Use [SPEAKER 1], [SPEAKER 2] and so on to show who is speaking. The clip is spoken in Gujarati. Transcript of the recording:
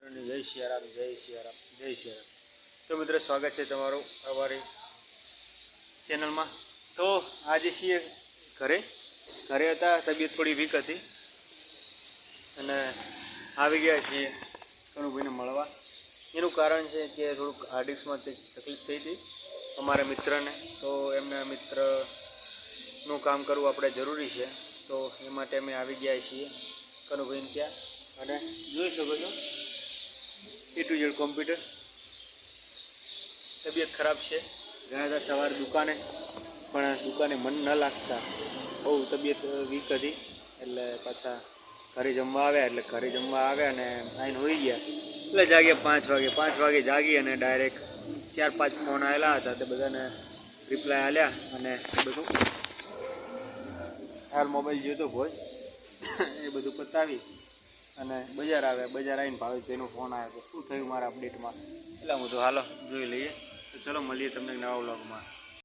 [SPEAKER 1] જય સિયારામ જય સિયારામ જય સિયારામ। તો મિત્રો સ્વાગત છે તમારું અમારી ચેનલમાં। તો આજે છીએ ઘરે હતા, તબિયત થોડી વીક હતી અને આવી ગયા છીએ કનુભાઈને મળવા। એનું કારણ છે કે થોડુંક હાર્ડિક્સમાં તકલીફ થઈ હતી અમારા મિત્રને, તો એમના મિત્રનું કામ કરવું આપણે જરૂરી છે, તો એ માટે અમે આવી ગયા છીએ કનુભાઈને ત્યાં। અને જોઈ શકો છો A to Z કોમ્પ્યુટર। તબિયત ખરાબ છે, ગયા હતા સવારે દુકાને, પણ દુકાને મન ન લાગતા બહુ તબિયત વીક હતી, એટલે પાછા ઘરે જમવા આવ્યા અને આવીને હોઈ ગયા। એટલે જાગ્યા 5 વાગે જાગી અને ડાયરેક્ટ 4-5 ફોન આવેલા હતા, તે બધાને રિપ્લાય આલ્યા અને એ બધું હાલ મોબાઈલ જોતો હોય એ બધું પતાવી અને બજાર આવીને ભાવેશભાઈનો ફોન આવ્યો તો શું થયું મારા અપડેટમાં, એટલે હું તો હાલો જોઈ લઈએ। તો ચલો મળીએ તમને નવા વ્લોગમાં।